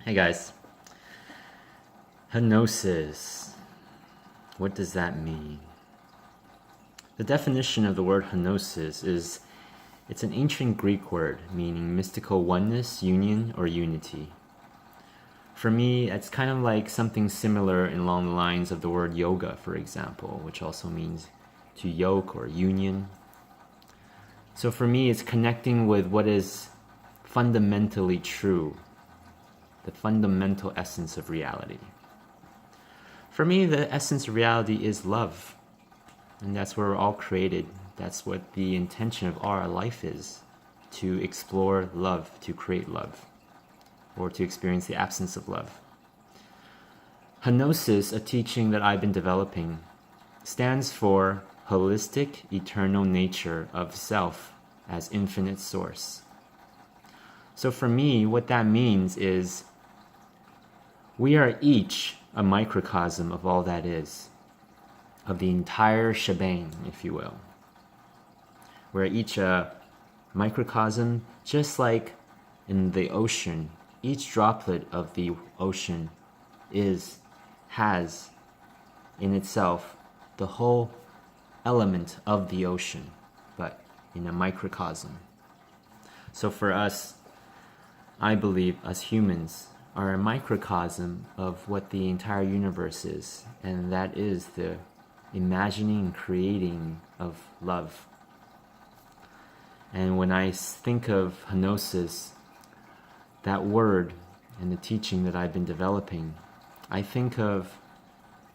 Hey guys, Henosis. What does that mean? The definition of the word Henosis is it's an ancient Greek word meaning mystical oneness, union, or unity. For me, it's kind of like something similar along the lines of the word yoga, for example, which also means to yoke or union. So for me, it's connecting with what is fundamentally true, the fundamental essence of reality. For me, the essence of reality is love. And that's where we're all created. That's what the intention of our life is, to explore love, to create love, or to experience the absence of love. Henosis, a teaching that I've been developing, stands for holistic, eternal nature of self as infinite source. So for me, what that means is we are each a microcosm of all that is, of the entire shebang, if you will. We're each a microcosm, just like in the ocean. Each droplet of the ocean has in itself the whole element of the ocean, but in a microcosm. So for us, I believe us humans are a microcosm of what the entire universe is, and that is the imagining and creating of love. And when I think of Henosis, that word and the teaching that I've been developing, I think of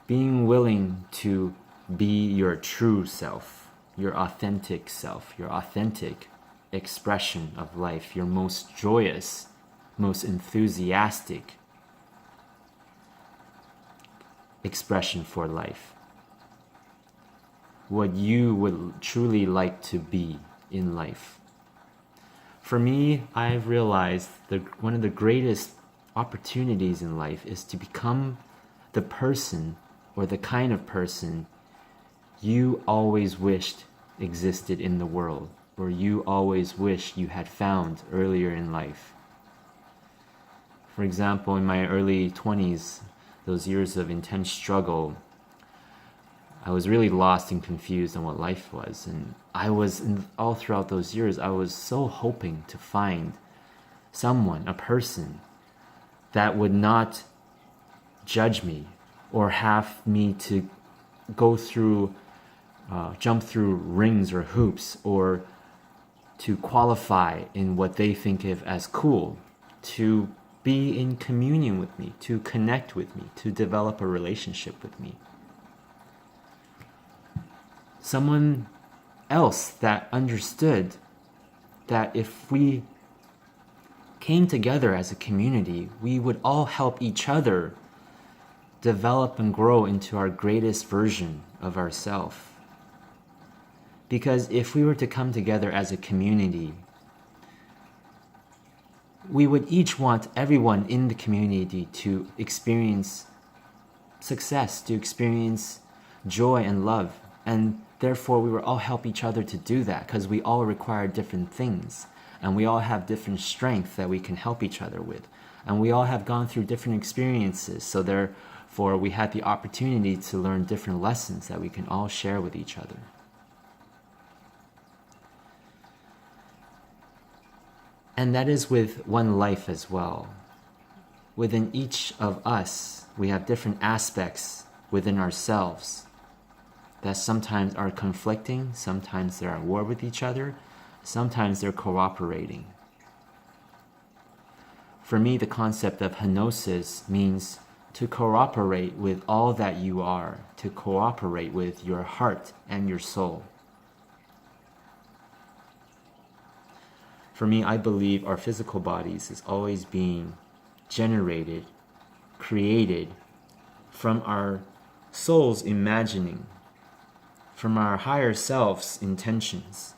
being willing to be your true self, your authentic expression of life, your most joyous, most enthusiastic expression for life. What you would truly like to be in life. For me, I've realized that one of the greatest opportunities in life is to become the person or the kind of person you always wished existed in the world, or you always wished you had found earlier in life. For example, in my early 20s, those years of intense struggle, I was really lost and confused on what life was. And all throughout those years, I was so hoping to find someone, a person, that would not judge me or have me to jump through rings or hoops, or to qualify in what they think of as cool, to be in communion with me, to connect with me, to develop a relationship with me. Someone else that understood that if we came together as a community, we would all help each other develop and grow into our greatest version of ourselves. Because if we were to come together as a community, we would each want everyone in the community to experience success, to experience joy and love. And therefore, we would all help each other to do that, because we all require different things. And we all have different strengths that we can help each other with. And we all have gone through different experiences. So therefore, we had the opportunity to learn different lessons that we can all share with each other. And that is with one life as well. Within each of us, we have different aspects within ourselves that sometimes are conflicting, sometimes they're at war with each other, sometimes they're cooperating. For me, the concept of Henosis means to cooperate with all that you are, to cooperate with your heart and your soul. For me, I believe our physical bodies is always being generated, created from our soul's imagining, from our higher self's intentions.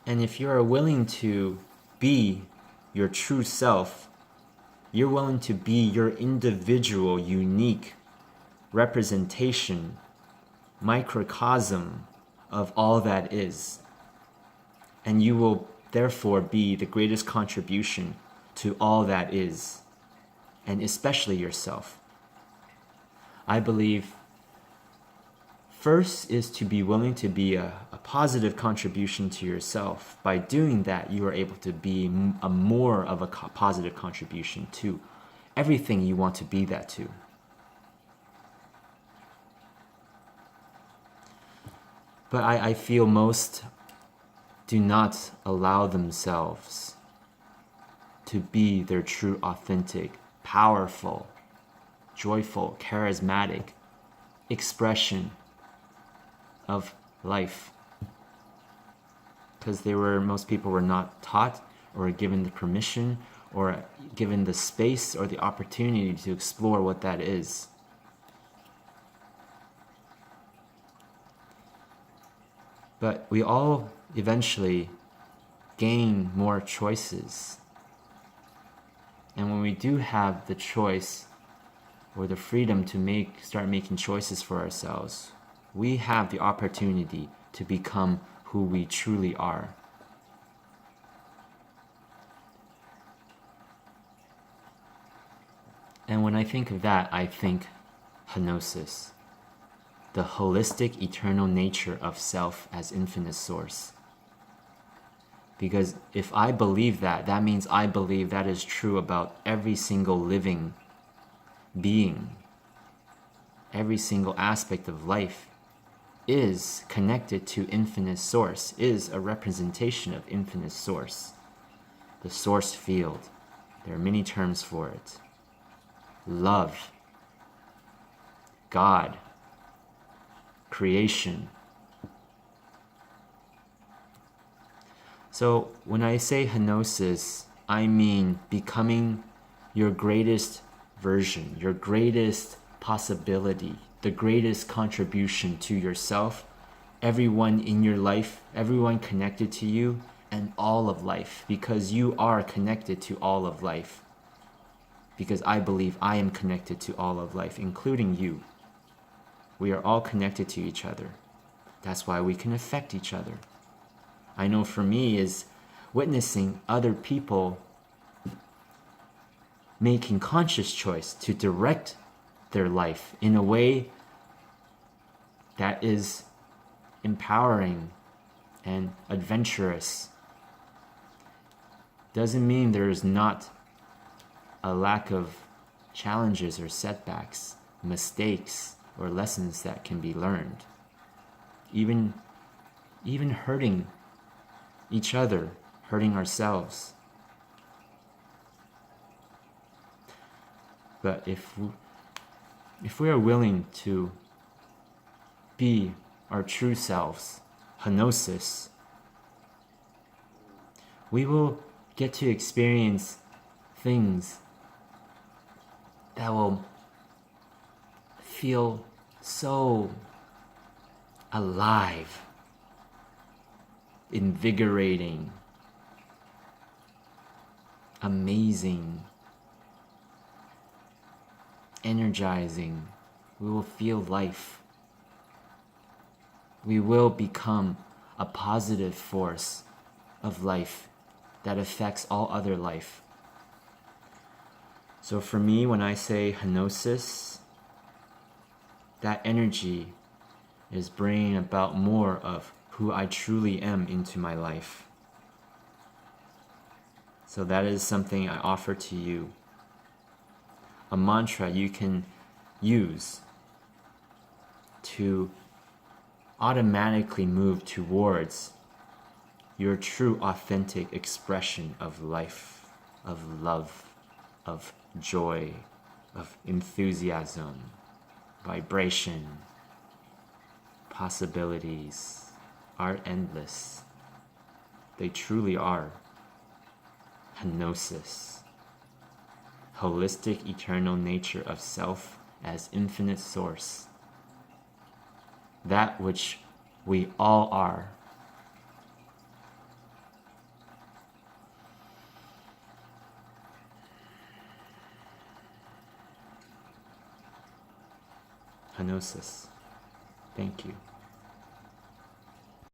And if you are willing to be your true self, you're willing to be your individual, unique representation, microcosm of all that is. And you will therefore be the greatest contribution to all that is, and especially yourself. I believe first is to be willing to be a positive contribution to yourself. By doing that, you are able to be a more of a positive contribution to everything you want to be that to. But I feel most do not allow themselves to be their true, authentic, powerful, joyful, charismatic expression of life, because most people were not taught or given the permission or given the space or the opportunity to explore what that is. But we all eventually gain more choices. And when we do have the choice or the freedom to start making choices for ourselves, we have the opportunity to become who we truly are. And when I think of that, I think Henosis, the holistic eternal nature of self as infinite source. Because if I believe that, that means I believe that is true about every single living being. Every single aspect of life is connected to infinite source, is a representation of infinite source. The source field. There are many terms for it. Love, God, creation. So when I say Henosis, I mean becoming your greatest version, your greatest possibility, the greatest contribution to yourself, everyone in your life, everyone connected to you, and all of life, because you are connected to all of life. Because I believe I am connected to all of life, including you. We are all connected to each other. That's why we can affect each other. I know for me is witnessing other people making conscious choice to direct their life in a way that is empowering and adventurous. Doesn't mean there is not a lack of challenges or setbacks, mistakes or lessons that can be learned. Even hurting each other, hurting ourselves. But if we are willing to be our true selves, Henosis, we will get to experience things that will feel so alive, invigorating, amazing, energizing. We will feel life. We will become a positive force of life that affects all other life. So for me, when I say Henosis, that energy is bringing about more of who I truly am into my life. So that is something I offer to you. A mantra you can use to automatically move towards your true authentic expression of life, of love, of joy, of enthusiasm, vibration, possibilities are endless. They truly are. Henosis, holistic eternal nature of self as infinite source. That which we all are. Henosis. Thank you.